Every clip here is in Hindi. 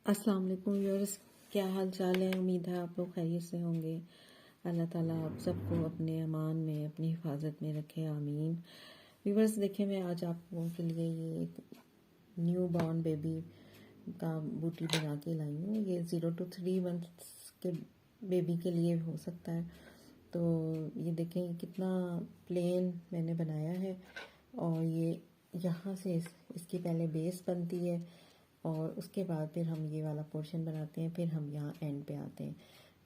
अस्सलाम वालेकुम व्यूअर्स, क्या हाल चाल है। उम्मीद है आप लोग खैरियत से होंगे। अल्लाह ताला आप सबको अपने अमान में, अपनी हिफाजत में रखे, आमीन। व्यूअर्स देखिए, मैं आज आप लोगों के लिए ये एक न्यू बॉर्न बेबी का बूटी बना के लाई हूँ। ये 0 to 3 मंथ्स के बेबी के लिए हो सकता है। तो ये देखें कितना प्लेन मैंने बनाया है। और ये यहाँ से इसकी पहले बेस बनती है और उसके बाद फिर हम ये वाला पोर्शन बनाते हैं, फिर हम यहाँ एंड पे आते हैं।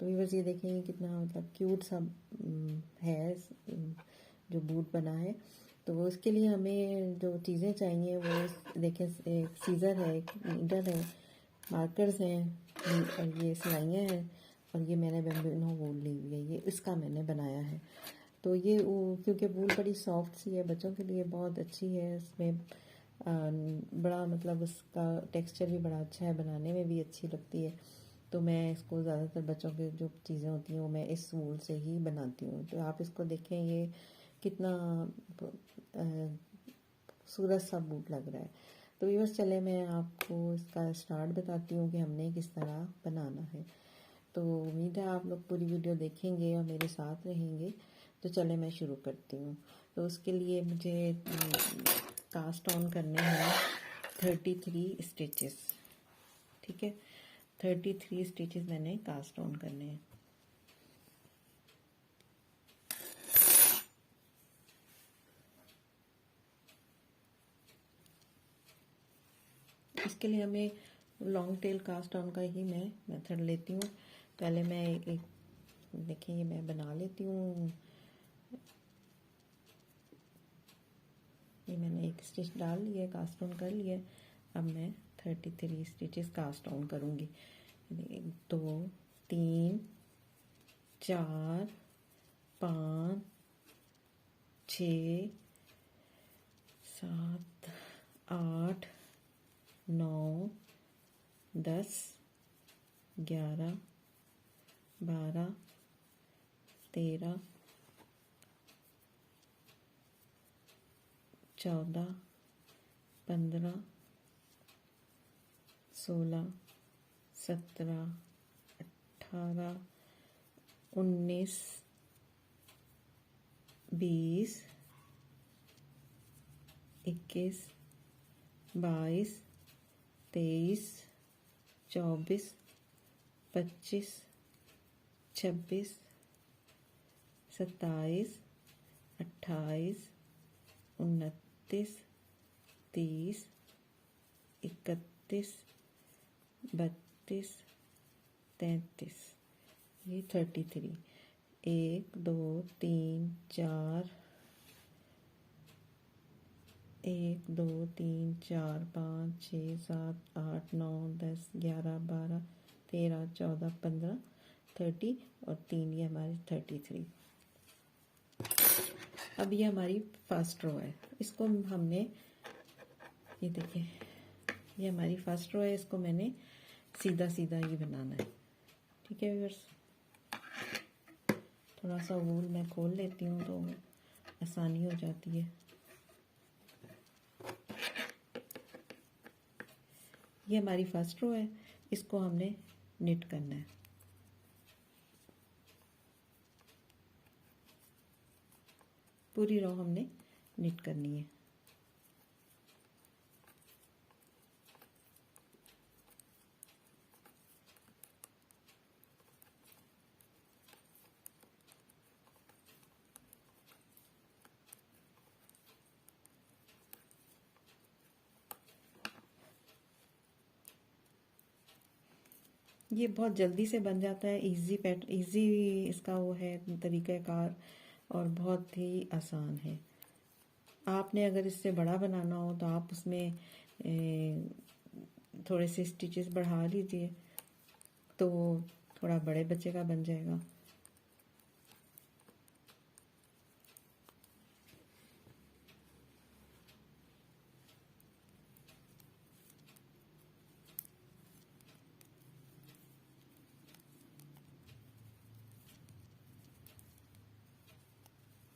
तो व्यूअर्स ये देखें ये कितना मतलब क्यूट सा है जो बूट बना है। तो वो इसके लिए हमें जो चीज़ें चाहिए वो देखें, एक सीज़र है, एक नीडल है, मार्कर्स हैं और ये सिलाइयाँ हैं और ये मैंने बेम्बिनो वूल ली हुई है, ये इसका मैंने बनाया है। तो ये क्योंकि वूल बड़ी सॉफ्ट सी है, बच्चों के लिए बहुत अच्छी है। इसमें बड़ा मतलब उसका टेक्सचर भी बड़ा अच्छा है, बनाने में भी अच्छी लगती है। तो मैं इसको ज़्यादातर बच्चों की जो चीज़ें होती हैं वो मैं इस वूल से ही बनाती हूँ। तो आप इसको देखें, ये कितना खूबसूरत सा बूट लग रहा है। तो व्यूअर्स चले मैं आपको इसका स्टार्ट बताती हूँ कि हमने किस तरह बनाना है। तो उम्मीद है आप लोग पूरी वीडियो देखेंगे और मेरे साथ रहेंगे। तो चले मैं शुरू करती हूँ। तो उसके लिए मुझे कास्ट ऑन करने हैं 33 स्टिचेस। ठीक है, 33 स्टिचेस मैंने कास्ट ऑन करने हैं। इसके लिए हमें लॉन्ग टेल कास्ट ऑन का ही मैं मेथड लेती हूँ। पहले मैं एक देखिए ये मैं बना लेती हूँ। ये मैंने एक स्टिच डाल लिया, कास्ट ऑन कर लिया। अब मैं 33 स्टिचेस कास्ट ऑन करूँगी। 1 2 3 4 5 6 7 8 9 10 11 12 13 14 15 16 17 18 19 20 21 22 23 24 25 26 27 28 29 30 31 32 33। ये 33। 1 2 3 4 1 2 3 4 5 6 7 8 9 10 11 12 13 14 15 30 और 3 ये हमारे 33। अब ये हमारी फर्स्ट रो है। इसको हमने ये देखिए, ये हमारी फर्स्ट रो है। इसको मैंने सीधा सीधा ही बनाना है। ठीक है व्यूअर्स, थोड़ा सा वूल मैं खोल लेती हूँ तो आसानी हो जाती है। ये हमारी फर्स्ट रो है, इसको हमने निट करना है। पूरी रो हमने निट करनी है। ये बहुत जल्दी से बन जाता है, इजी इसका वो है तरीक़ाकार और बहुत ही आसान है। आपने अगर इससे बड़ा बनाना हो तो आप उसमें थोड़े से स्टिचेस बढ़ा लीजिए तो थोड़ा बड़े बच्चे का बन जाएगा।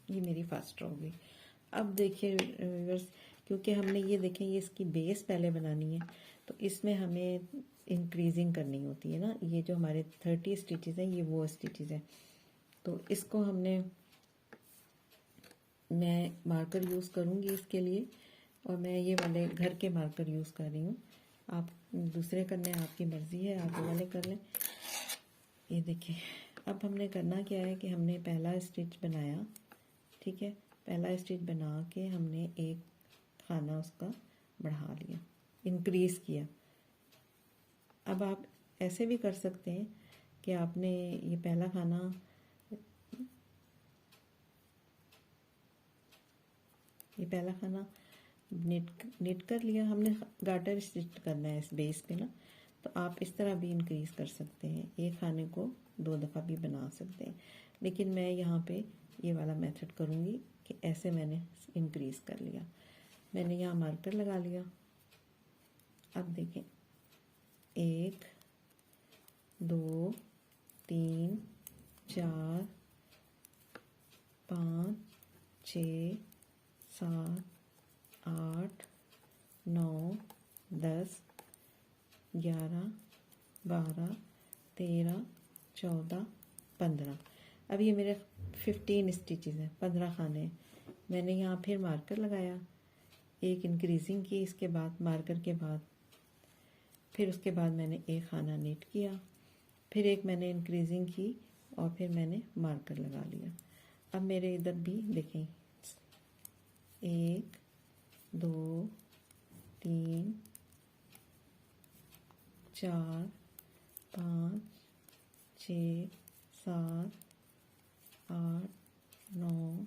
ये मेरी फर्स्ट रो होगी। अब देखिए व्यूअर्स, क्योंकि हमने ये देखें ये इसकी बेस पहले बनानी है, तो इसमें हमें इंक्रीजिंग करनी होती है ना, ये जो हमारे 30 स्टिचेस हैं ये वो स्टिचेस हैं। तो इसको मैं मार्कर यूज़ करूँगी इसके लिए, और मैं ये वाले घर के मार्कर यूज़ कर रही हूँ। आप दूसरे करने आपकी मर्ज़ी है, आप वो वाले कर लें। ये देखिए, अब हमने करना क्या है कि हमने पहला स्टिच बनाया, ठीक है, पहला स्टिच बना के हमने एक खाना उसका बढ़ा लिया, इंक्रीज़ किया। अब आप ऐसे भी कर सकते हैं कि आपने ये पहला खाना निट कर लिया, हमने गार्टर स्टिच करना है इस बेस पे ना, तो आप इस तरह भी इंक्रीज़ कर सकते हैं, एक खाने को 2 दफ़ा भी बना सकते हैं। लेकिन मैं यहाँ पे ये वाला मेथड करूँगी कि ऐसे मैंने इंक्रीज़ कर लिया, मैंने यहाँ मार्कर लगा लिया। अब देखें 1 2 3 4 5 6 7 8 9 10 11 12 13 14 15। अब ये मेरे 15 स्टिचेस हैं, 15 खाने हैं। मैंने यहाँ फिर मार्कर लगाया, एक इंक्रीजिंग की, इसके बाद मार्कर के बाद फिर उसके बाद मैंने एक खाना नीट किया, फिर एक मैंने इंक्रीजिंग की और फिर मैंने मार्कर लगा लिया। अब मेरे इधर भी देखें 1 2 3 4 5 6 7 8 9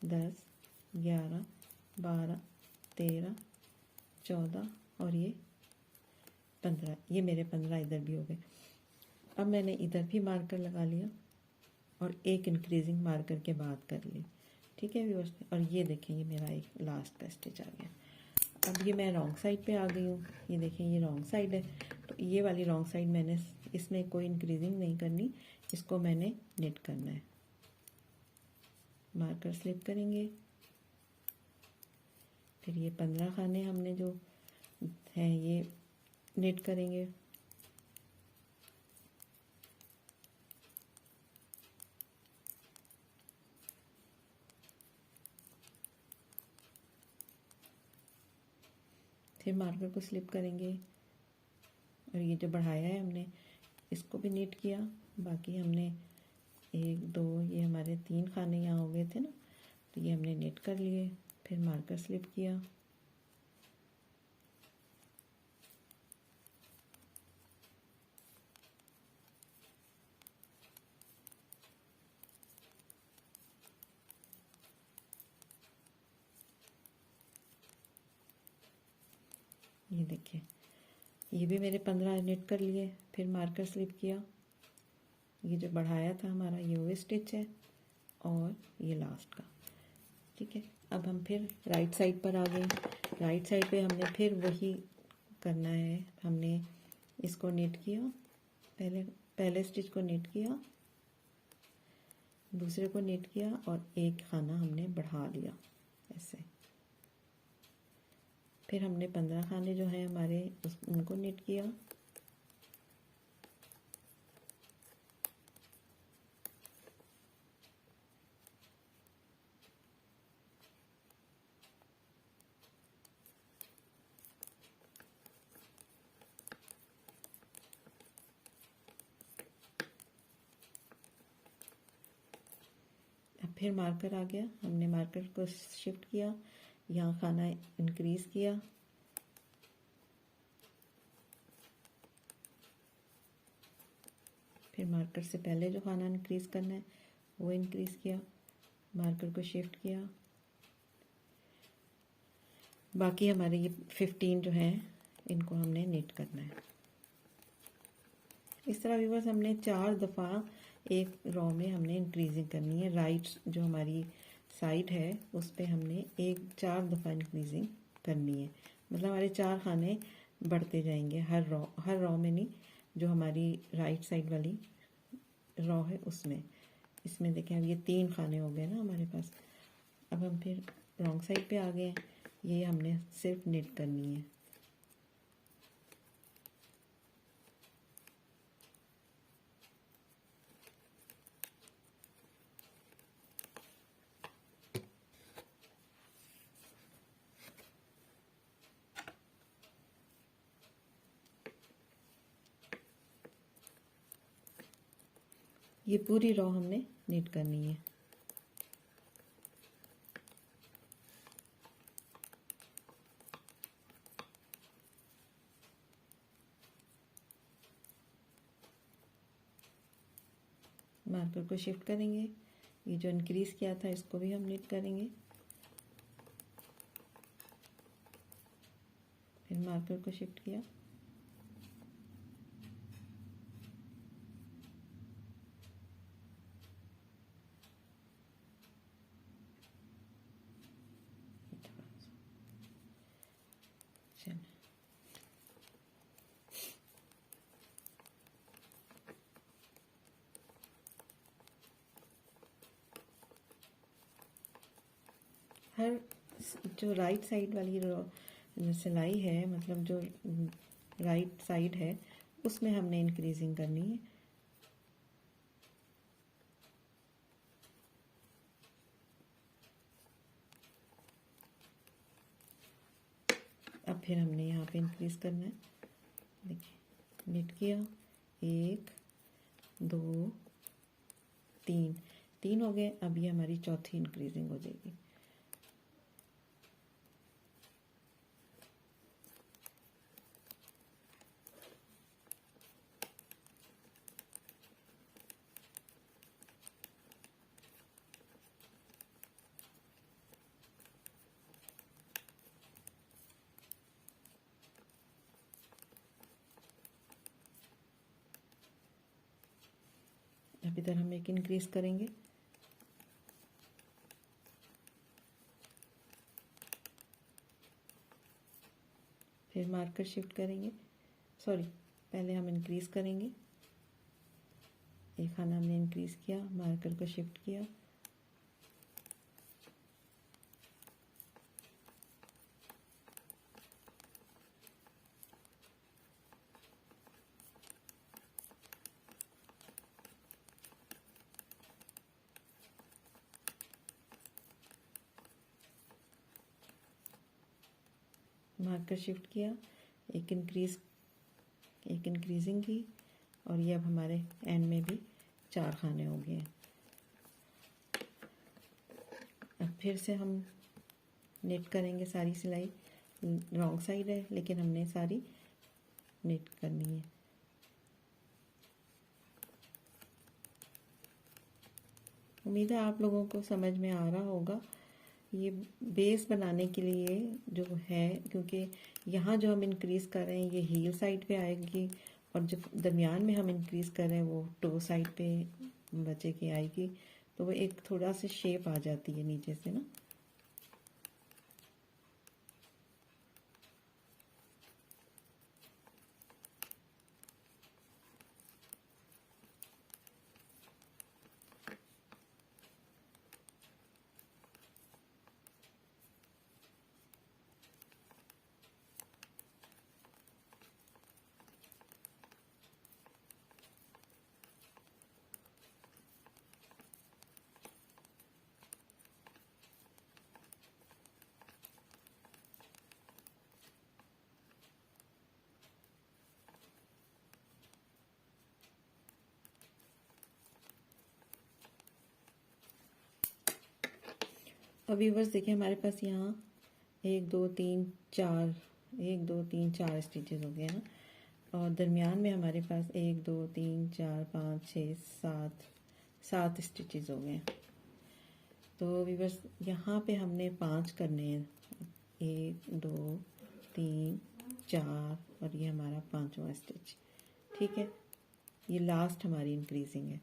10 11 12 13 14 और ये 15। ये मेरे 15 इधर भी हो गए। अब मैंने इधर भी मार्कर लगा लिया और एक इंक्रीजिंग मार्कर के बाद कर ली, ठीक है व्यूअर्स। और ये देखें, ये मेरा एक लास्ट का स्टिच आ गया। अब ये मैं रॉन्ग साइड पे आ गई हूँ, ये देखें ये रॉन्ग साइड है, तो ये वाली रॉन्ग साइड मैंने इसमें कोई इंक्रीजिंग नहीं करनी, इसको मैंने निट करना है। मार्कर स्लिप करेंगे, फिर ये 15 खाने हमने जो हैं ये निट करेंगे। फिर मार्कर को स्लिप करेंगे और ये जो बढ़ाया है हमने इसको भी नीट किया। बाकी हमने 1 2 ये हमारे 3 खाने यहाँ हो गए थे ना, तो ये हमने नीट कर लिए, फिर मार्कर स्लिप किया। ये देखिए, ये भी मेरे 15 निट कर लिए, फिर मार्कर स्लिप किया। ये जो बढ़ाया था हमारा ये वो स्टिच है और ये लास्ट का, ठीक है। अब हम फिर राइट साइड पर आ गए। राइट साइड पे हमने फिर वही करना है, हमने इसको नीट किया, पहले स्टिच को नीट किया, दूसरे को नीट किया और एक खाना हमने बढ़ा लिया ऐसे। फिर हमने 15 खाने जो हैं हमारे उनको नीट किया, फिर मार्कर आ गया, हमने मार्कर को शिफ्ट किया, यहाँ खाना इंक्रीज़ किया, फिर मार्कर से पहले जो खाना इंक्रीज़ करना है वो इंक्रीज़ किया, मार्कर को शिफ्ट किया। बाकी हमारे ये 15 जो हैं इनको हमने नीट करना है। इस तरह व्यूअर्स हमने 4 दफ़ा एक रॉ में हमने इंक्रीजिंग करनी है। राइट जो हमारी साइड है उस पर हमने 4 दफ़ा इंक्रीजिंग करनी है, मतलब हमारे 4 खाने बढ़ते जाएंगे हर रॉ में नहीं, जो हमारी राइट साइड वाली रॉ है उसमें। इसमें देखें अब ये 3 खाने हो गए ना हमारे पास। अब हम फिर रॉन्ग साइड पे आ गए हैं, ये हमने सिर्फ निट करनी है। ये पूरी रो हमने नीट करनी है। मार्कर को शिफ्ट करेंगे, ये जो इंक्रीज किया था इसको भी हम नीट करेंगे। फिर मार्कर को शिफ्ट किया, चलो हर जो राइट साइड वाली सिलाई है, मतलब जो राइट साइड है उसमें हमने इंक्रीजिंग करनी है। अब फिर हमने यहाँ पे इंक्रीज करना है। देखिए नीट किया, 1 2 3 हो गए। अब ये हमारी चौथी इंक्रीजिंग हो जाएगी। अब इधर हम एक इंक्रीज करेंगे, फिर मार्कर शिफ्ट करेंगे, सॉरी पहले हम इंक्रीज करेंगे। एक खाना हमने इंक्रीज किया, मार्कर को शिफ्ट किया, मार्कर शिफ्ट किया, एक इंक्रीजिंग की, और ये अब हमारे एंड में भी 4 खाने हो गए हैं। अब फिर से हम नेट करेंगे सारी सिलाई। रॉन्ग साइड है लेकिन हमने सारी नेट करनी है। उम्मीद है आप लोगों को समझ में आ रहा होगा। ये बेस बनाने के लिए जो है, क्योंकि यहाँ जो हम इंक्रीज़ कर रहे हैं ये हील साइड पे आएगी, और जो दरमियान में हम इंक्रीज़ कर रहे हैं वो टो साइड पे बचे की आएगी, तो वो एक थोड़ा सा शेप आ जाती है नीचे से ना। अब व्यूवर्स देखिए हमारे पास यहाँ 1 2 3 4 1 2 3 4 स्टिचेस हो गए ना, और दरमियान में हमारे पास 1 2 3 4 5 6 7 स्टिचेस हो गए। तो व्यूवर्स यहाँ पे हमने 5 करने हैं, 1 2 3 4, और ये हमारा 5वां स्टिच। ठीक है, ये लास्ट हमारी इंक्रीजिंग है।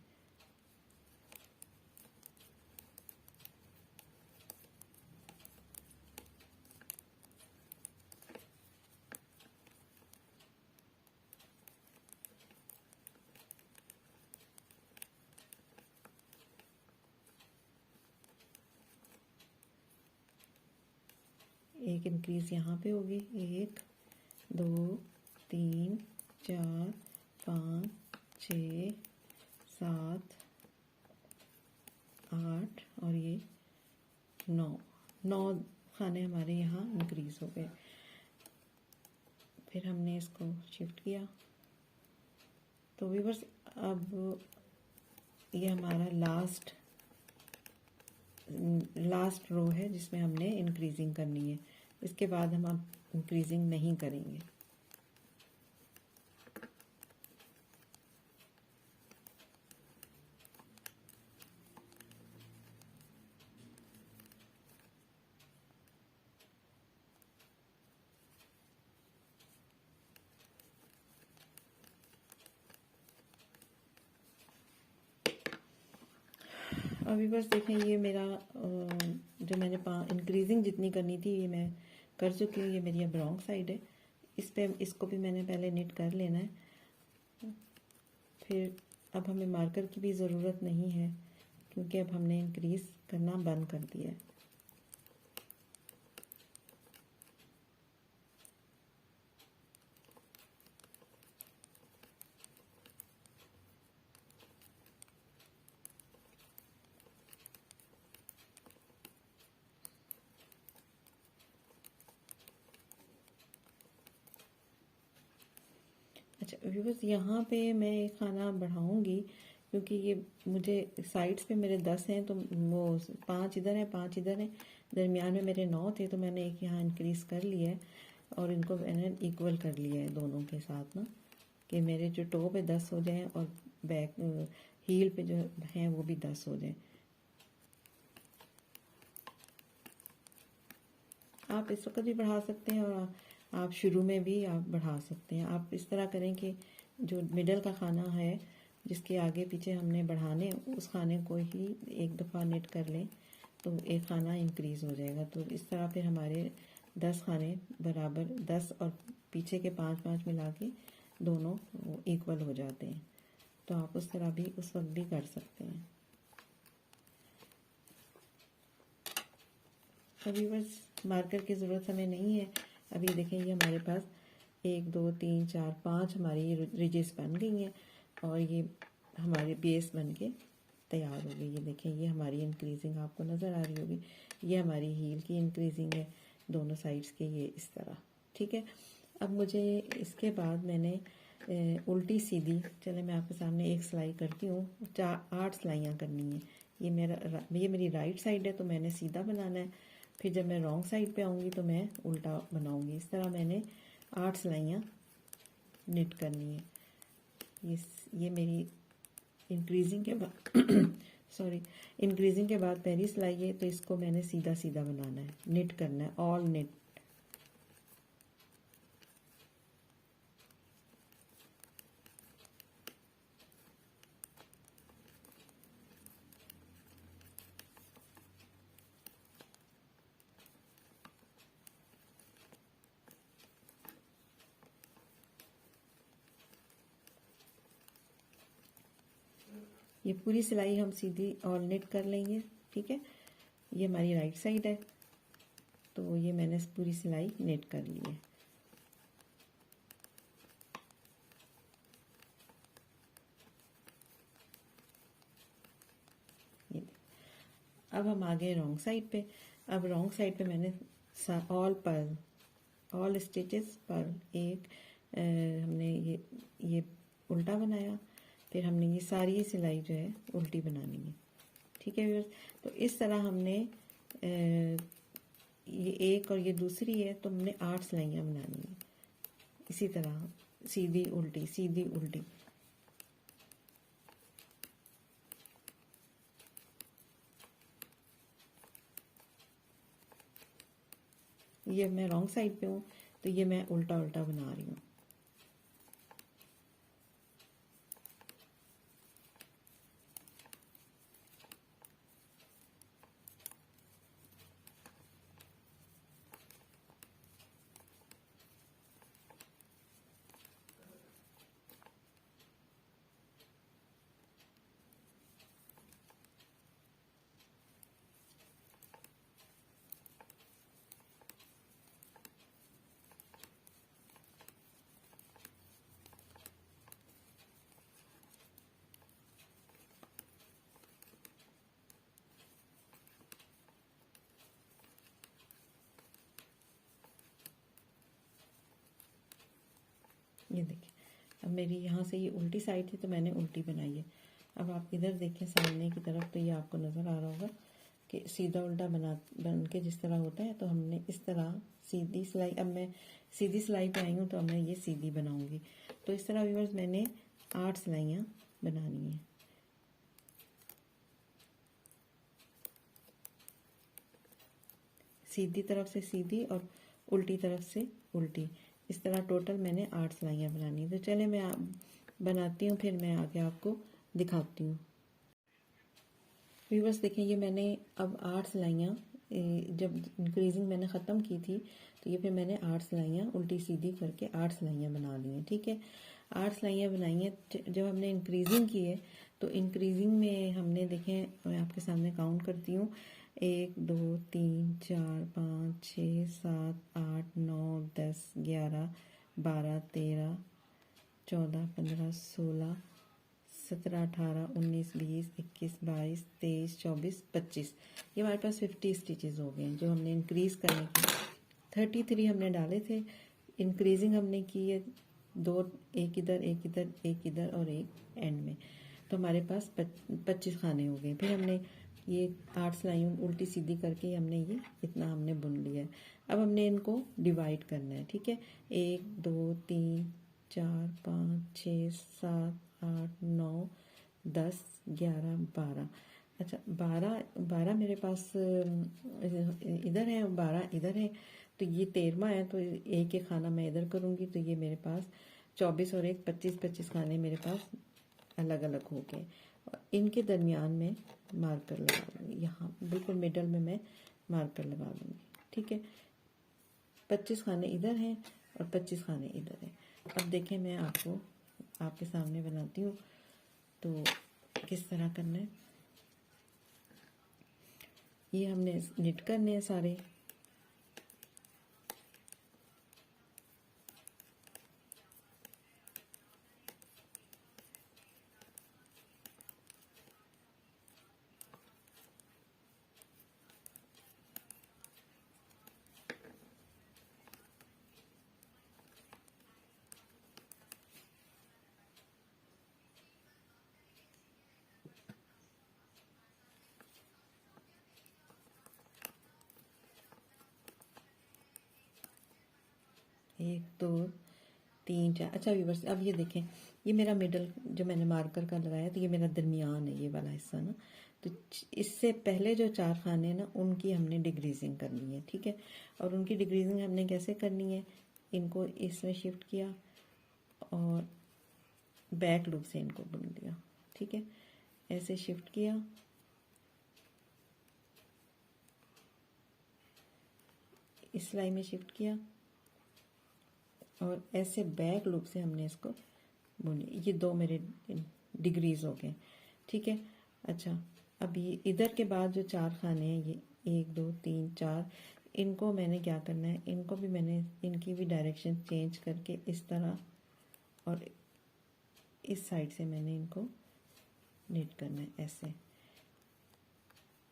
एक इंक्रीज यहाँ पे होगी, 1 2 3 4 5 6 7 8, और ये 9 खाने हमारे यहाँ इंक्रीज हो गए। फिर हमने इसको शिफ्ट किया। तो व्यूअर्स अब ये हमारा लास्ट रो है जिसमें हमने इंक्रीजिंग करनी है। इसके बाद हम अब इंक्रीजिंग नहीं करेंगे। अभी बस देखें, ये मेरा जो मैंने इंक्रीजिंग जितनी करनी थी ये मैं कर चुकी हूँ। ये मेरी अब रॉन्ग साइड है। इस पे इसको भी मैंने पहले निट कर लेना है। फिर अब हमें मार्कर की भी ज़रूरत नहीं है क्योंकि अब हमने इंक्रीज करना बंद कर दिया है। अच्छा व्यूअर्स, यहाँ पे मैं एक खाना बढ़ाऊँगी क्योंकि ये मुझे साइड्स पे मेरे 10 हैं, तो वो 5 इधर है 5 इधर है, दरमियान में मेरे 9 थे, तो मैंने एक यहाँ इंक्रीज़ कर लिया है और इनको मैंने इक्वल कर लिया है दोनों के साथ ना, कि मेरे जो टो पे 10 हो जाएं और बैक हील पे जो हैं वो भी 10 हो जाएं। आप इस वक्त भी बढ़ा सकते हैं और आप शुरू में भी आप बढ़ा सकते हैं। आप इस तरह करें कि जो मिडल का खाना है जिसके आगे पीछे हमने बढ़ाने, उस खाने को ही एक दफ़ा नेट कर लें तो एक खाना इंक्रीज़ हो जाएगा। तो इस तरह फिर हमारे 10 खाने बराबर 10 और पीछे के 5-5 मिला के दोनों इक्वल हो जाते हैं। तो आप उस तरह भी उस वक्त भी कर सकते हैं। अभी बस मार्कर की ज़रूरत हमें नहीं है। अभी देखें ये हमारे पास 1 2 3 4 5 हमारी रिजेस बन गई हैं और ये हमारे बेस बन के तैयार हो गई। ये देखें, ये हमारी इंक्रीजिंग आपको नज़र आ रही होगी। ये हमारी हील की इंक्रीजिंग है दोनों साइड्स के, ये इस तरह। ठीक है, अब मुझे इसके बाद मैंने उल्टी सीधी, चले मैं आपके सामने एक सिलाई करती हूँ। 8 सिलाइयाँ करनी है। ये मेरी राइट साइड है तो मैंने सीधा बनाना है। फिर जब मैं रॉन्ग साइड पे आऊँगी तो मैं उल्टा बनाऊँगी। इस तरह मैंने 8 सिलाइयाँ निट करनी है। ये मेरी इंक्रीजिंग के बाद इंक्रीजिंग के बाद पहली सिलाई है, तो इसको मैंने सीधा सीधा बनाना है, निट करना है, ऑल निट। ये पूरी सिलाई हम सीधी ऑल नेट कर लेंगे। ठीक है, ये हमारी राइट साइड है तो ये मैंने पूरी सिलाई नेट कर ली है। ये अब हम आ गए रॉन्ग साइड पे। अब रॉन्ग साइड पे मैंने ऑल स्टिचेस पर एक हमने ये उल्टा बनाया, फिर हमने ये सारी सिलाई जो है उल्टी बनानी है। ठीक है व्यूअर्स, तो इस तरह हमने ये एक और ये दूसरी है तो हमने 8 सिलाइयाँ बनानी है। इसी तरह सीधी उल्टी सीधी उल्टी। ये मैं रॉन्ग साइड पे हूँ तो ये मैं उल्टा उल्टा बना रही हूँ। ये देखिए, अब मेरी यहाँ से ये उल्टी साइड थी तो मैंने उल्टी बनाई है। अब आप इधर देखें सामने की तरफ, तो ये आपको नज़र आ रहा होगा कि सीधा उल्टा बन के जिस तरह होता है, तो हमने इस तरह सीधी सिलाई, अब मैं सीधी सिलाई पे आई हूँ तो अब मैं ये सीधी बनाऊंगी। तो इस तरह व्यूअर्स मैंने 8 सिलाइयाँ बनानी है। सीधी तरफ से सीधी और उल्टी तरफ से उल्टी, इस तरह टोटल मैंने 8 सिलाइयाँ बनानी है। तो चले मैं बनाती हूँ, फिर मैं आगे आपको दिखाती हूँ। व्यूअर्स देखें, ये मैंने अब 8 सिलाइयाँ, जब इंक्रीजिंग मैंने ख़त्म की थी तो ये फिर मैंने 8 सिलाइयाँ उल्टी सीधी करके 8 सिलाइयाँ बना ली हैं। ठीक है, 8 सिलाइयाँ बनाई हैं। जब हमने इंक्रीजिंग की है तो इंक्रीजिंग में हमने देखें, मैं आपके सामने काउंट करती हूँ, 1 2 3 4 5 6 7 8 9 10 11 12 13 14 15 16 17 18 19 20 21 22 23 24 25, ये हमारे पास 50 स्टिचेस हो गए हैं जो हमने इंक्रीज़ करने के। 33 हमने डाले थे, इंक्रीजिंग हमने की है 2, एक इधर एक इधर एक इधर और एक एंड में, तो हमारे पास 25 खाने हो गए। फिर हमने ये 8 सिलाइयों उल्टी सीधी करके हमने ये इतना हमने बुन लिया है। अब हमने इनको डिवाइड करना है। ठीक है, 1 2 3 4 5 6 7 8 9 10 11 12। अच्छा, 12 मेरे पास इधर है, 12 इधर है, तो ये 13वां है, तो एक एक खाना मैं इधर करूँगी, तो ये मेरे पास 24 और एक 25 खाने मेरे पास अलग अलग हो गए। और इनके दरमियान में मार्कर लगा लूँगी, यहाँ बिल्कुल मिडल में मैं मार्कर लगा लूँगी। ठीक है, 25 खाने इधर हैं और 25 खाने इधर हैं। अब देखें, मैं आपको आपके सामने बनाती हूँ तो किस तरह करना है। ये हमने निट करने हैं सारे। एक दो तीन चार। अच्छा व्यूअर्स, अब ये देखें, ये मेरा मिडल जो मैंने मार्कर का लगाया, तो ये मेरा दरमियान है, ये वाला हिस्सा ना। तो इससे पहले जो 4 खाने हैं ना, उनकी हमने डिक्रीजिंग करनी है। ठीक है, और उनकी डिक्रीजिंग हमने कैसे करनी है, इनको इसमें शिफ्ट किया और बैक लूप से इनको बुन दिया। ठीक है, ऐसे शिफ्ट किया, इस सिलाई में शिफ्ट किया और ऐसे बैक लूप से हमने इसको बुनी। ये 2 मेरे डिग्रीज हो गए। ठीक है, अच्छा, अब ये इधर के बाद जो 4 खाने हैं, ये 1 2 3 4, इनको मैंने क्या करना है, इनको भी मैंने इनकी भी डायरेक्शन चेंज करके इस तरह और इस साइड से मैंने इनको नीट करना है। ऐसे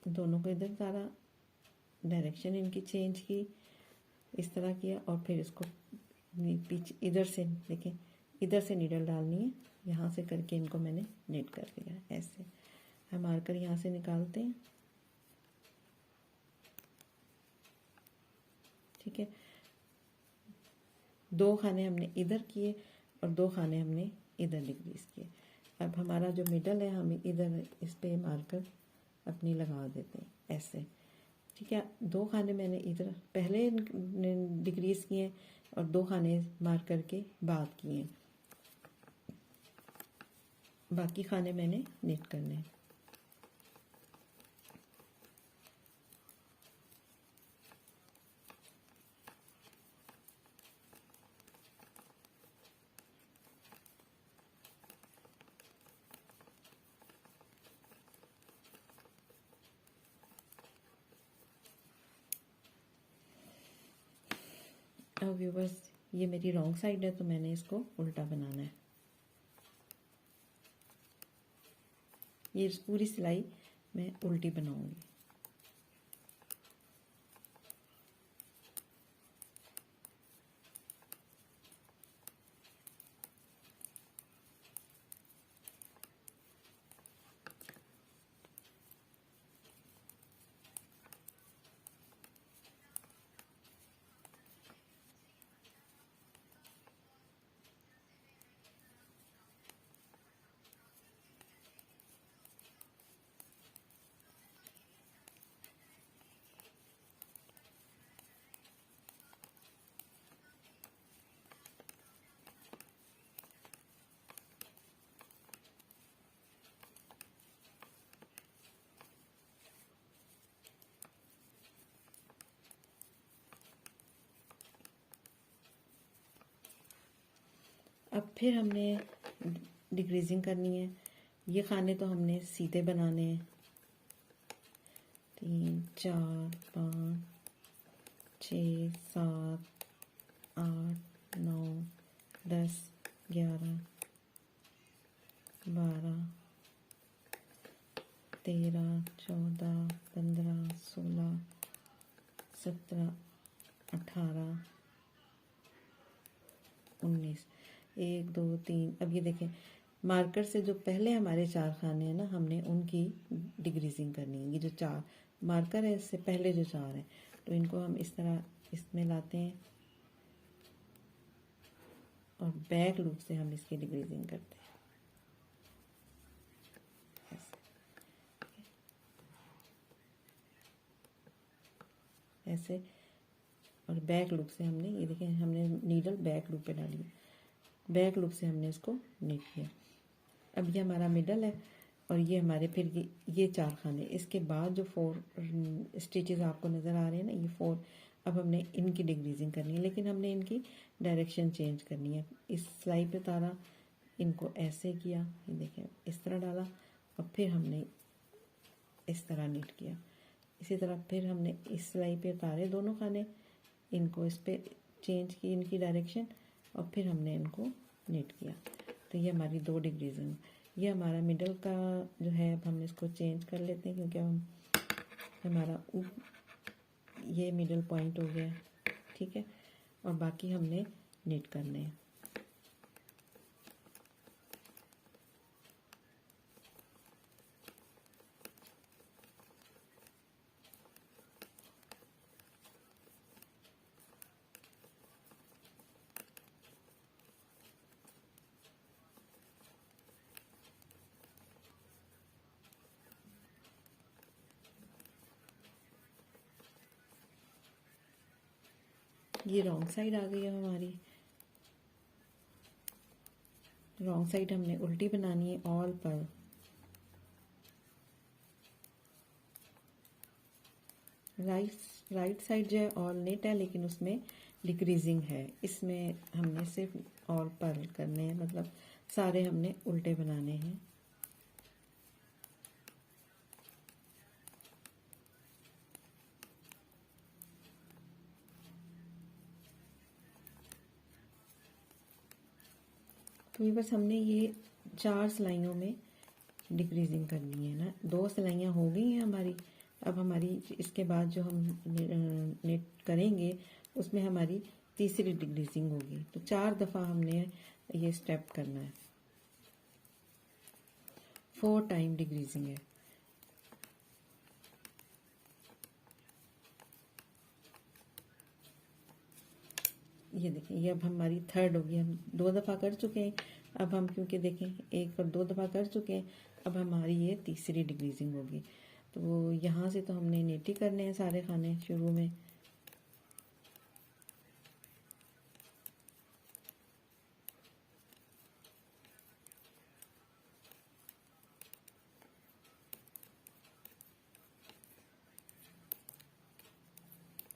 दोनों को इधर उतारा, डायरेक्शन इनकी चेंज की, इस तरह किया और फिर इसको पीछे इधर से देखें, इधर से नीडल डालनी है, यहाँ से करके इनको मैंने नीट कर दिया। ऐसे हम मार्कर यहाँ से निकालते हैं। ठीक है, 2 खाने हमने इधर किए और 2 खाने हमने इधर डिक्रीज किए। अब हमारा जो मिडल है, हम इधर इस पे मार्कर अपनी लगा देते हैं ऐसे। ठीक है, 2 खाने मैंने इधर पहले डिक्रीज किए और 2 खाने मार्क करके बाद किए, बाकी खाने मैंने नीट करने हैं। अब व्यूअर्स, ये मेरी रॉन्ग साइड है, तो मैंने इसको उल्टा बनाना है। ये पूरी सिलाई मैं उल्टी बनाऊंगी। अब फिर हमने डिक्रीजिंग करनी है। ये खाने तो हमने सीधे बनाने हैं, 3 4 5 6 7 8 9 10 11 12 13 14 15 16 17 18 19 1 2 3। अब ये देखें, मार्कर से जो पहले हमारे 4 खाने हैं ना, हमने उनकी डिक्रीजिंग करनी है। ये जो 4 मार्कर है, इससे पहले जो 4 हैं, तो इनको हम इस तरह इसमें लाते हैं और बैक लूप से हम इसकी डिक्रीजिंग करते हैं ऐसे। और बैक लूप से हमने, ये देखें, हमने नीडल बैक लूप पे डाली है, बैक लूप से हमने इसको नीट किया। अब ये हमारा मिडल है और ये हमारे फिर ये 4 खाने। इसके बाद जो 4 स्टिचेस आपको नज़र आ रहे हैं ना, ये 4, अब हमने इनकी डिक्रीजिंग करनी है, लेकिन हमने इनकी डायरेक्शन चेंज करनी है। इस सिलाई पे उतारा, इनको ऐसे किया, ये देखें इस तरह डाला, और फिर हमने इस तरह नीट किया। इसी तरह फिर हमने इस सिलाई पे उतारे दोनों खाने, इनको इस पे चेंज की इनकी डायरेक्शन, और फिर हमने इनको नीट किया। तो ये हमारी 2 डिक्रीजिंग। ये हमारा मिडल का जो है, अब हम इसको चेंज कर लेते हैं, क्योंकि हम हमारा ये मिडल पॉइंट हो गया, ठीक है। और बाकी हमने नीट करने हैं। ये रॉन्ग साइड आ गई है हमारी। रॉन्ग साइड हमने उल्टी बनानी है ऑल पर। राइट साइड जो है ऑल नेट है, लेकिन उसमें डिक्रीजिंग है। इसमें हमने सिर्फ ऑल पर करने हैं, मतलब सारे हमने उल्टे बनाने हैं। तो ये बस हमने ये 4 सिलाइयों में डिक्रीजिंग करनी है ना। 2 सिलाइयाँ हो गई हैं हमारी। अब हमारी इसके बाद जो हम नेट करेंगे, उसमें हमारी तीसरी डिक्रीजिंग होगी। तो 4 दफ़ा हमने ये स्टेप करना है। 4 टाइम डिक्रीजिंग है। ये देखें, ये अब हमारी थर्ड होगी। हम 2 दफ़ा कर चुके हैं। अब हम क्योंकि देखें 1 और 2 दफ़ा कर चुके हैं, अब हमारी ये तीसरी डिक्रीजिंग होगी। तो यहाँ से तो हमने नेट ही करने हैं सारे खाने शुरू में।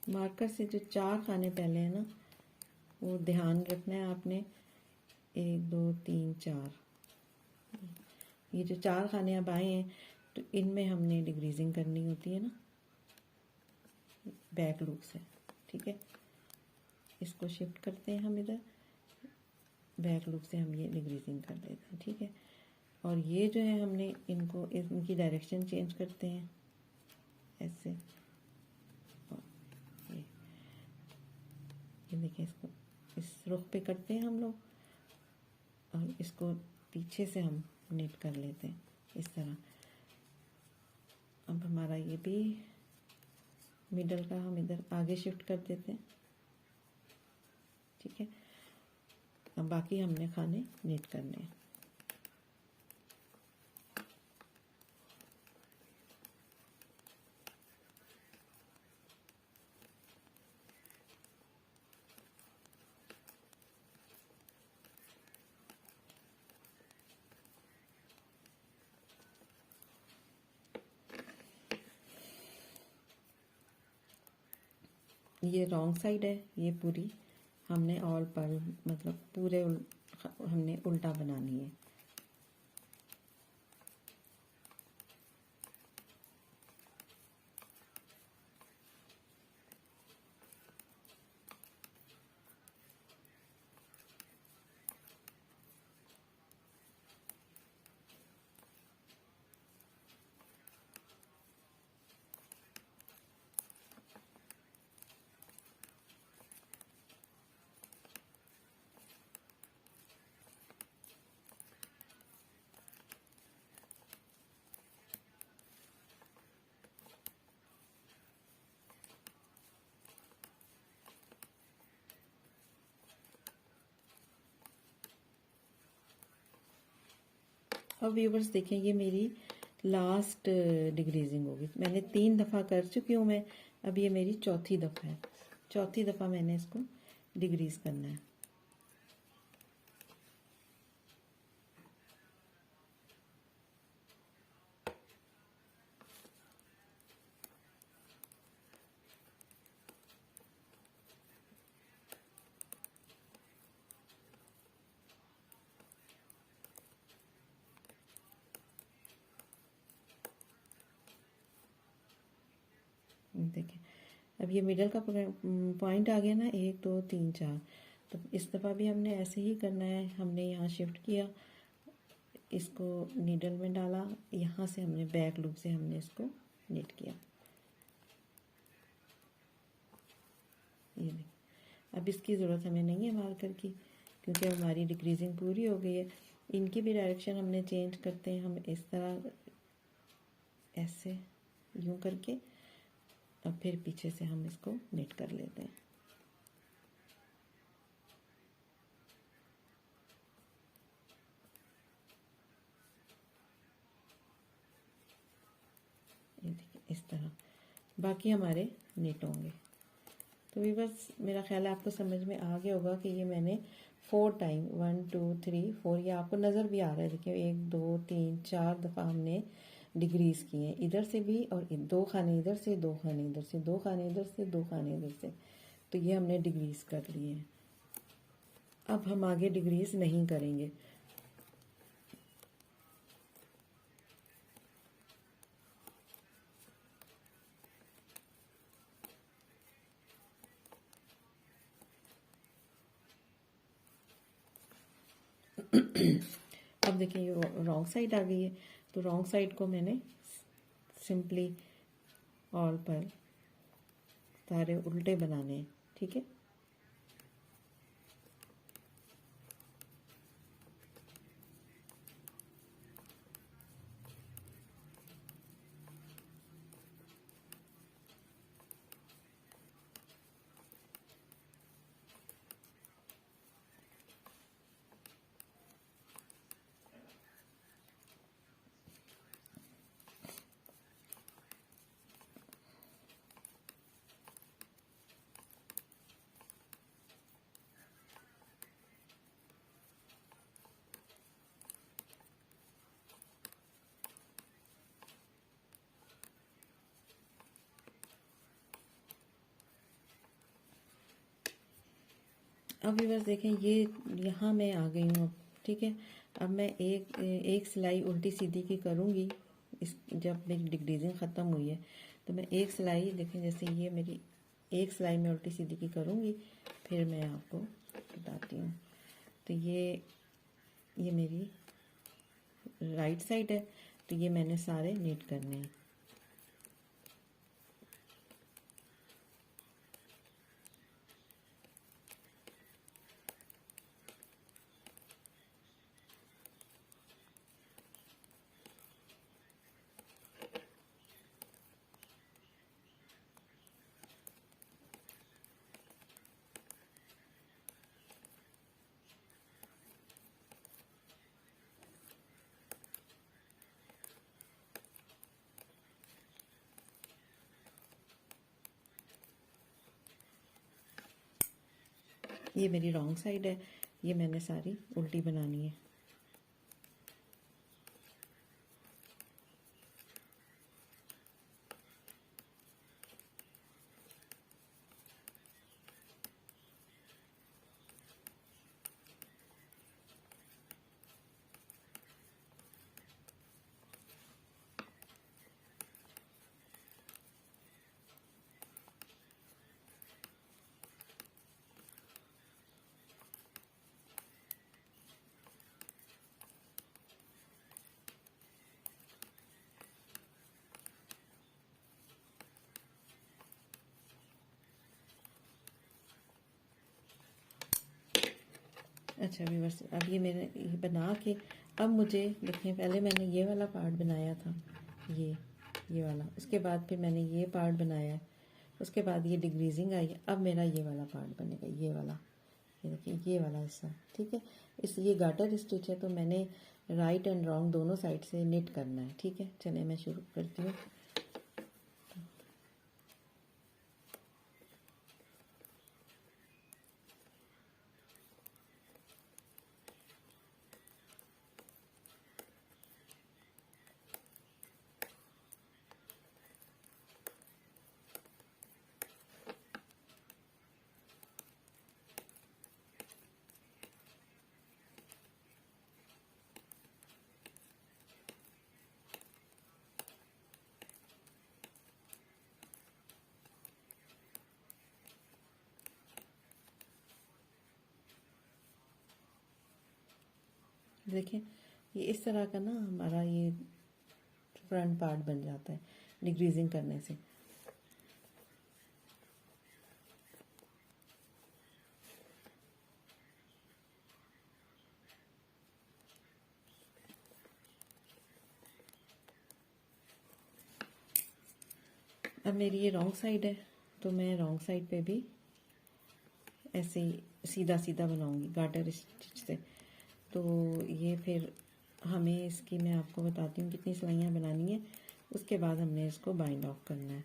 मार्कर से जो 4 खाने पहले हैं ना, वो ध्यान रखना है आपने। 1 2 3 4, ये जो 4 खाने अब आए हैं, तो इनमें हमने डिक्रीजिंग करनी होती है ना, बैक लूप से, ठीक है। इसको शिफ्ट करते हैं हम इधर, बैक लूप से हम ये डिक्रीजिंग कर देते हैं, ठीक है। और ये जो है हमने इनको, इनकी डायरेक्शन चेंज करते हैं ऐसे। ये देखिए, इसको इस रुख पे करते हैं हम लोग, और इसको पीछे से हम नेट कर लेते हैं इस तरह। अब हमारा ये भी मिडल का हम इधर आगे शिफ्ट कर देते हैं, ठीक है। अब बाकी हमने खाने नेट करने हैं। ये रॉन्ग साइड है, ये पूरी हमने ऑल पर, मतलब पूरे हमने उल्टा बनानी है। अब व्यूवर्स देखें, ये मेरी लास्ट डिग्रीजिंग होगी। मैंने 3 दफ़ा कर चुकी हूँ मैं, अब ये मेरी चौथी दफ़ा है। चौथी दफ़ा मैंने इसको डिग्रीज करना है। देखें, अब ये मिडल का पॉइंट आ गया ना, 1 2 3 4। तो इस दफ़ा भी हमने ऐसे ही करना है। हमने यहाँ शिफ्ट किया, इसको नीडल में डाला, यहाँ से हमने बैक लूप से हमने इसको नीट किया। ये देखिए, अब इसकी ज़रूरत हमें नहीं है मार्कर की, क्योंकि हमारी डिक्रीजिंग पूरी हो गई है। इनकी भी डायरेक्शन हमने चेंज करते हैं। हम इस तरह ऐसे यूं करके और फिर पीछे से हम इसको नीट कर लेते हैं। ये देखिए, इस तरह बाकी हमारे नीट होंगे। तो भी बस मेरा ख्याल है आपको समझ में आ गया होगा कि ये मैंने 4 टाइम 1 2 3 4, ये आपको नज़र भी आ रहा है। देखिए 1 2 3 4 दफ़ा हमने डिग्रीज किए हैं, इधर से भी, और 2 खाने इधर से, 2 खाने इधर से, 2 खाने इधर से, 2 खाने इधर से। तो ये हमने डिग्रीज कर लिए हैं। अब हम आगे डिग्रीज नहीं करेंगे। अब देखिए, ये रॉन्ग साइड आ गई है, तो रॉन्ग साइड को मैंने सिंपली ऑल पर सारे उल्टे बनाने हैं। ठीक है, अब ये बस देखें, ये यहाँ मैं आ गई हूँ। ठीक है, अब मैं एक सिलाई उल्टी सीधी की करूँगी। इस जब मेरी डिग्रीजिंग ख़त्म हुई है तो मैं एक सिलाई, देखें जैसे ये मेरी एक सिलाई में उल्टी सीधी की करूँगी, फिर मैं आपको बताती हूँ। तो ये मेरी राइट साइड है, तो ये मैंने सारे नीट करने हैं। ये मेरी रॉन्ग साइड है, ये मैंने सारी उल्टी बनानी है। अच्छा व्यूअर्स, अब ये मैंने ये बना के, अब मुझे देखें, पहले मैंने ये वाला पार्ट बनाया था, ये वाला, उसके बाद फिर मैंने ये पार्ट बनाया, उसके बाद ये डिग्रीजिंग आई, अब मेरा ये वाला पार्ट बनेगा, ये वाला, ये देखिए ये वाला हिस्सा, ठीक है। इस ये गार्टर स्टिच है, तो मैंने राइट एंड रॉन्ग दोनों साइड से निट करना है, ठीक है। चलिए मैं शुरू करती हूँ। देखें, ये इस तरह का ना हमारा ये फ्रंट पार्ट बन जाता है डिग्रीजिंग करने से। अब मेरी ये रॉन्ग साइड है, तो मैं रॉन्ग साइड पे भी ऐसे ही सीधा सीधा बनाऊंगी गार्टर स्टिच से। तो ये फिर हमें इसकी, मैं आपको बताती हूँ कितनी सिलाइयाँ बनानी है, उसके बाद हमने इसको बाइंड ऑफ करना है।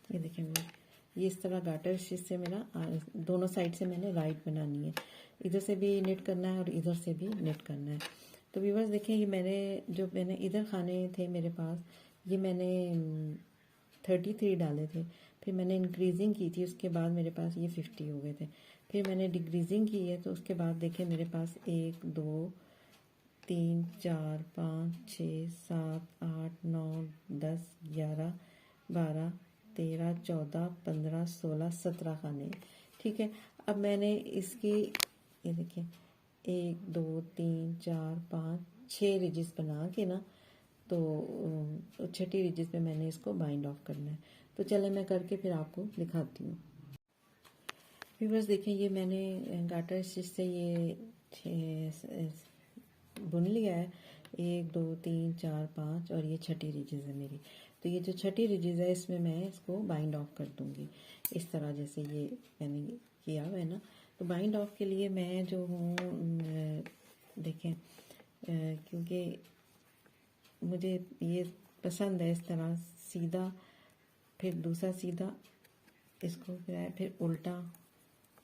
ये देखें, ये इस तरह गार्टर स्टिच से मेरा दोनों साइड से मैंने राइट बनानी है, इधर से भी नेट करना है और इधर से भी नेट करना है। तो व्यूअर्स देखें, ये मैंने इधर खाने थे मेरे पास, ये मैंने 33 डाले थे, फिर मैंने इंक्रीजिंग की थी, उसके बाद मेरे पास ये 50 हो गए थे, फिर मैंने डिक्रीजिंग की है, तो उसके बाद देखें मेरे पास 1 2 3 4 5 6 7 8 9 10 11 12 13 14 15 16 17 खाने हैं, ठीक है। अब मैंने इसकी, ये देखिए 1 2 3 4 5 6 रिजिस बना के ना, तो छठी रिजिस पे मैंने इसको बाइंड ऑफ करना है। तो चले मैं करके फिर आपको दिखाती हूँ। व्यूअर्स देखें, ये मैंने गार्टर स्टिच से ये बुन लिया है, 1 2 3 4 5, और ये छठी रिजिस है मेरी। तो ये जो छठी रिजिस है, इसमें मैं इसको बाइंड ऑफ कर दूंगी इस तरह, जैसे ये मैंने किया हुआ है ना। तो बाइंड ऑफ के लिए मैं जो हूँ, देखें, क्योंकि मुझे ये पसंद है इस तरह सीधा, फिर दूसरा सीधा, इसको फिर उल्टा,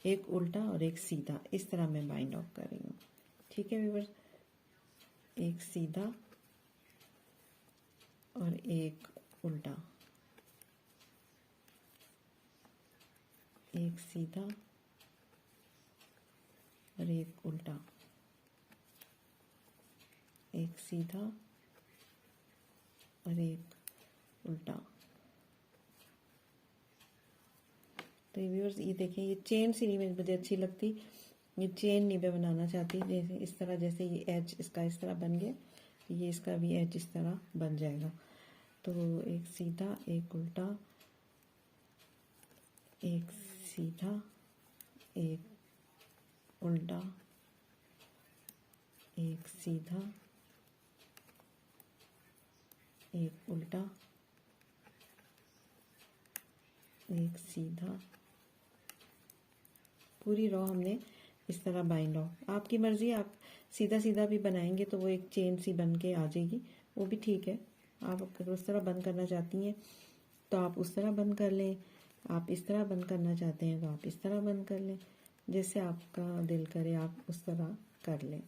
एक उल्टा और एक सीधा, इस तरह मैं बाइंड ऑफ कर रही हूँ, ठीक है व्यूअर्स। एक सीधा और एक उल्टा, एक सीधा और एक उल्टा, एक सीधा और एक उल्टा। तो व्यूअर्स ये देखें, ये चेन सी नहीं मुझे अच्छी लगती, ये चेन नहीं मैं बनाना चाहती, जैसे इस तरह, जैसे ये एज इसका इस तरह बन गया, ये इसका भी एज इस तरह बन जाएगा। तो एक सीधा, एक उल्टा, एक सीधा, एक उल्टा, एक सीधा, एक उल्टा, एक सीधा, पूरी रो हमने इस तरह बाइंड ऑफ। आपकी मर्जी, आप सीधा सीधा भी बनाएंगे तो वो एक चेन सी बन के आ जाएगी, वो भी ठीक है। आप अगर उस तरह बंद करना चाहती हैं तो आप उस तरह बंद कर लें, आप इस तरह बंद करना चाहते हैं तो आप इस तरह बंद कर लें, जैसे आपका दिल करे आप उस तरह कर लें।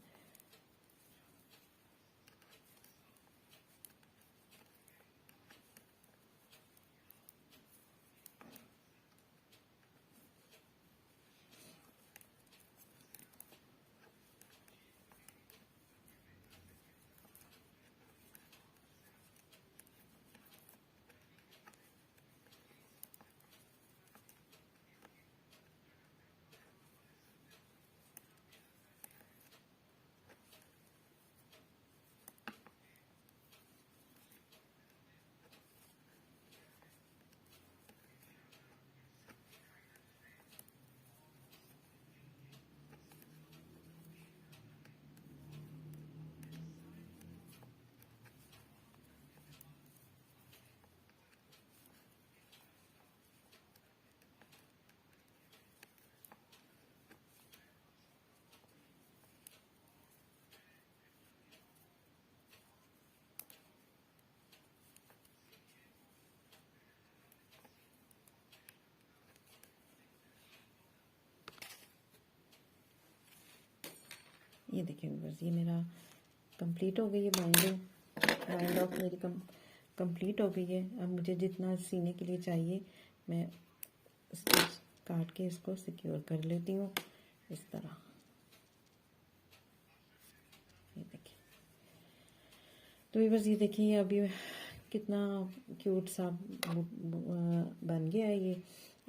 ये देखिए व्यूअर्स, ये मेरा कंप्लीट हो गई है बाइंडिंग। बाइंड ऑफ मेरी कंप्लीट हो गई है। अब मुझे जितना सीने के लिए चाहिए मैं स्टिच काट के इसको सिक्योर कर लेती हूँ इस तरह। ये देखिए, तो व्यूअर्स ये देखिए अभी कितना क्यूट सा बन गया है ये।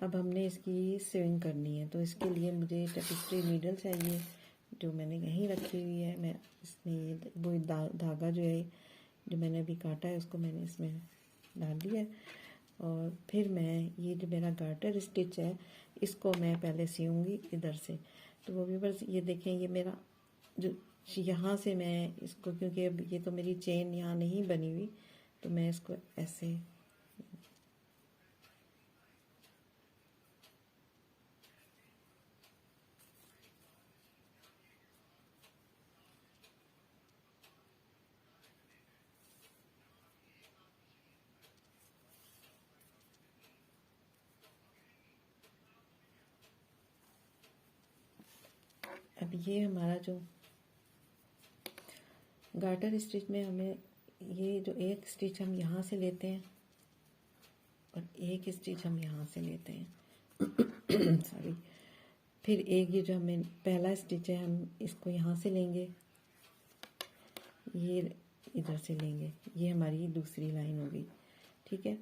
अब हमने इसकी सिविंग करनी है, तो इसके लिए मुझे टेपिस्ट्री नीडल चाहिए जो मैंने यहीं रखी हुई है। मैं इसमें ये वो धागा जो है जो मैंने अभी काटा है उसको मैंने इसमें डाल दिया है। और फिर मैं ये जो मेरा गार्टर स्टिच है इसको मैं पहले सीऊँगी इधर से। तो वो भी बस ये देखें, ये मेरा जो यहाँ से मैं इसको, क्योंकि अब ये तो मेरी चेन यहाँ नहीं बनी हुई, तो मैं इसको ऐसे अब ये हमारा जो गार्टर स्टिच में हमें ये जो एक स्टिच हम यहाँ से लेते हैं और एक स्टिच हम यहाँ से लेते हैं सॉरी। फिर एक ये जो हमें पहला स्टिच है हम इसको यहाँ से लेंगे, ये इधर से लेंगे, ये हमारी दूसरी लाइन होगी। ठीक है,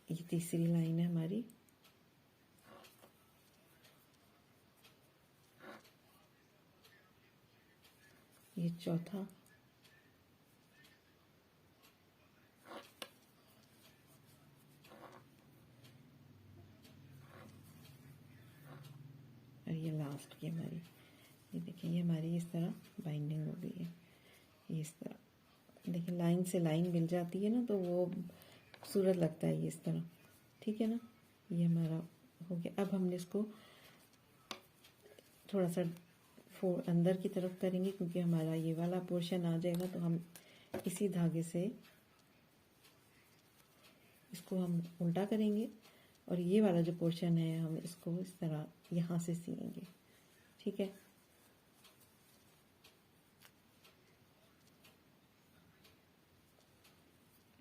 ये तीसरी लाइन है हमारी। ये चौथा, और ये लास्ट की हमारी। ये देखिए ये हमारी इस तरह बाइंडिंग हो गई है। ये इस तरह देखिए लाइन से लाइन मिल जाती है ना, तो वो खूबसूरत लगता है ये इस तरह। ठीक है ना, ये हमारा हो गया। अब हमने इसको थोड़ा सा अंदर की तरफ करेंगे, क्योंकि हमारा ये वाला पोर्शन आ जाएगा, तो हम इसी धागे से इसको हम उल्टा करेंगे और ये वाला जो पोर्शन है हम इसको इस तरह यहाँ से सिलेंगे। ठीक है,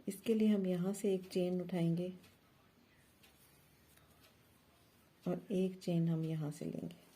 इसके लिए हम यहाँ से एक चेन उठाएंगे और एक चेन हम यहाँ से लेंगे।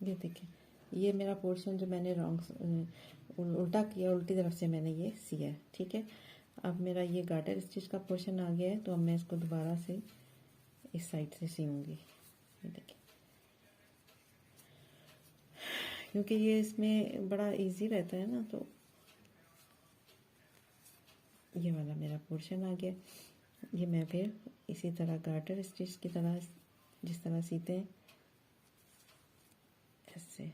ये देखिए ये मेरा पोर्शन जो मैंने उल्टा किया, उल्टी तरफ से मैंने ये सिया है। ठीक है, अब मेरा ये गार्टर स्टिच का पोर्शन आ गया है, तो अब मैं इसको दोबारा से इस साइड से सीऊंगी। ये देखिए, क्योंकि ये इसमें बड़ा इजी रहता है ना, तो ये वाला मेरा पोर्शन आ गया। ये मैं फिर इसी तरह गार्टर स्टिच की तरह जिस तरह सीते हैं ऐसे।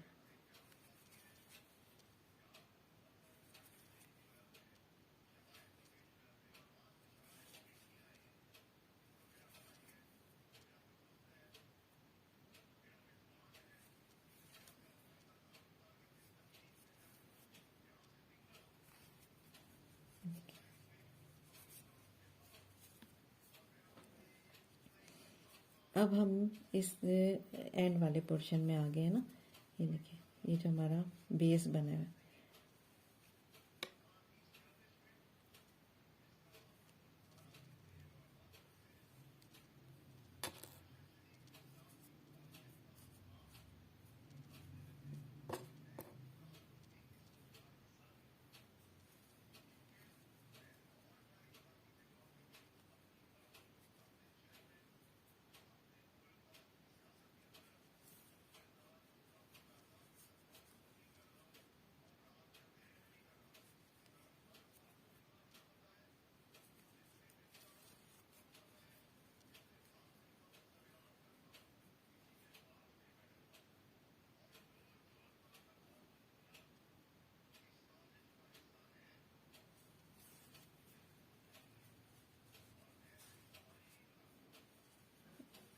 अब हम इस एंड वाले पोर्शन में आ गए हैं ना। ये देखिए, ये जो हमारा बेस बना है,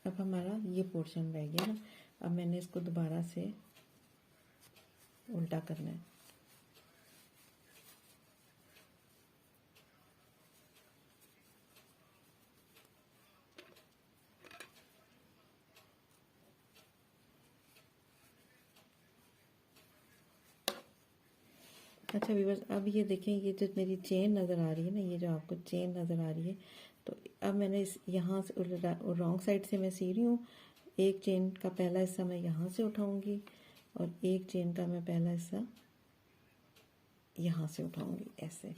अब हमारा ये पोर्शन रह गया ना। अब मैंने इसको दोबारा से उल्टा करना है। अच्छा व्यूअर्स, अब ये देखें, ये जो मेरी चेन नज़र आ रही है ना, ये जो आपको चेन नज़र आ रही है, तो अब मैंने इस यहाँ से रॉन्ग साइड से मैं सी रही हूँ। एक चेन का पहला हिस्सा मैं यहाँ से उठाऊंगी और एक चेन का मैं पहला हिस्सा यहाँ से उठाऊंगी, ऐसे।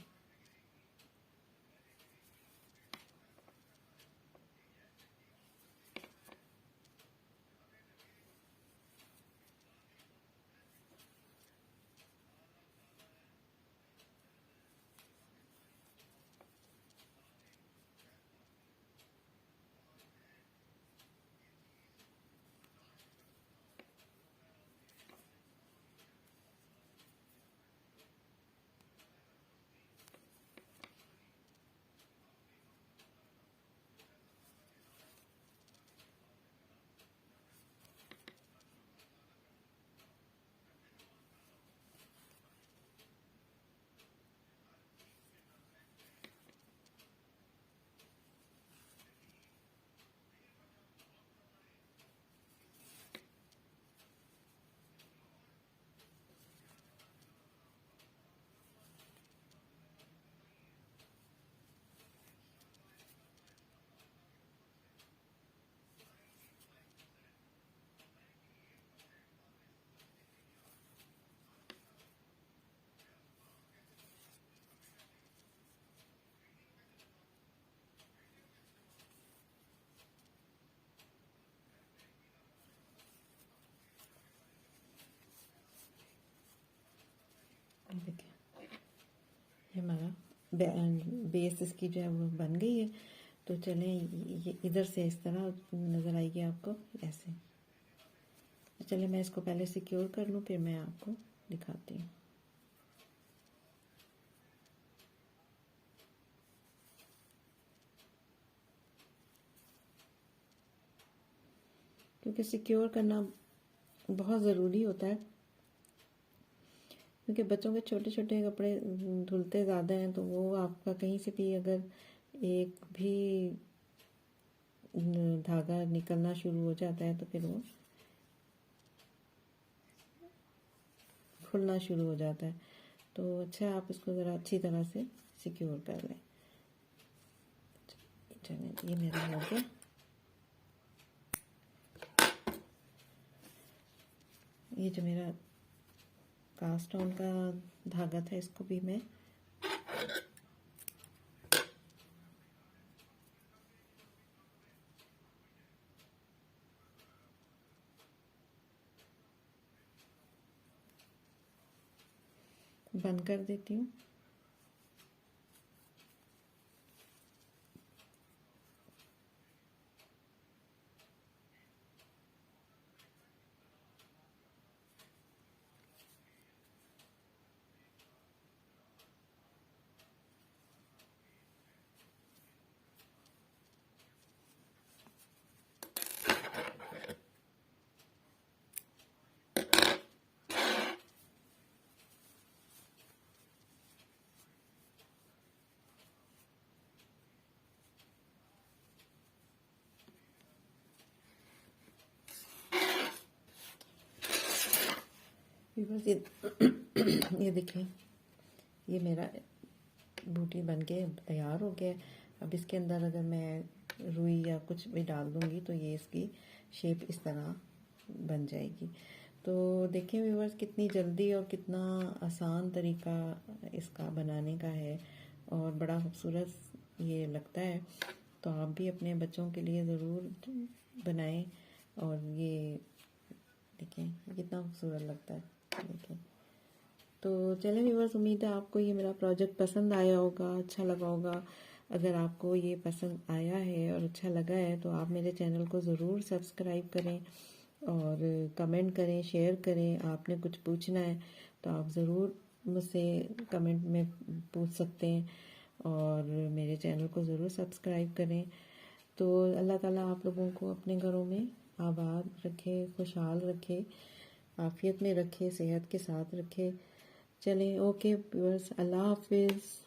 देखिए, ये हमारा बेस इसकी जो है वो बन गई है। तो चलें, ये इधर से इस तरह नज़र आएगी आपको, ऐसे। तो चलिए मैं इसको पहले सिक्योर कर लूँ, फिर मैं आपको दिखाती हूँ। क्योंकि सिक्योर करना बहुत ज़रूरी होता है, क्योंकि बच्चों के छोटे छोटे कपड़े धुलते ज़्यादा हैं, तो वो आपका कहीं से भी अगर एक भी धागा निकलना शुरू हो जाता है तो फिर वो खुलना शुरू हो जाता है। तो अच्छा, आप इसको ज़रा अच्छी तरह से सिक्योर कर लें। चलिए, ये मेरा हो गया। ये जो मेरा कास्ट ऑन का धागा था, इसको भी मैं बंद कर देती हूँ। व्यूअर्स ये देखें, ये मेरा बूटी बन के तैयार हो गया। अब इसके अंदर अगर मैं रुई या कुछ भी डाल दूँगी तो ये इसकी शेप इस तरह बन जाएगी। तो देखें व्यूअर्स, कितनी जल्दी और कितना आसान तरीका इसका बनाने का है और बड़ा खूबसूरत ये लगता है। तो आप भी अपने बच्चों के लिए ज़रूर बनाएं। और ये देखें कितना खूबसूरत लगता है, देखें। तो चलें व्यूअर्स, उम्मीद है आपको ये मेरा प्रोजेक्ट पसंद आया होगा, अच्छा लगा होगा। अगर आपको ये पसंद आया है और अच्छा लगा है तो आप मेरे चैनल को ज़रूर सब्सक्राइब करें और कमेंट करें, शेयर करें। आपने कुछ पूछना है तो आप ज़रूर मुझसे कमेंट में पूछ सकते हैं और मेरे चैनल को ज़रूर सब्सक्राइब करें। तो अल्लाह ताला आप लोगों को अपने घरों में आबाद रखे, खुशहाल रखे, आफियत में रखे, सेहत के साथ रखे। चलें, ओके व्यूअर्स, अल्लाह हाफिज़।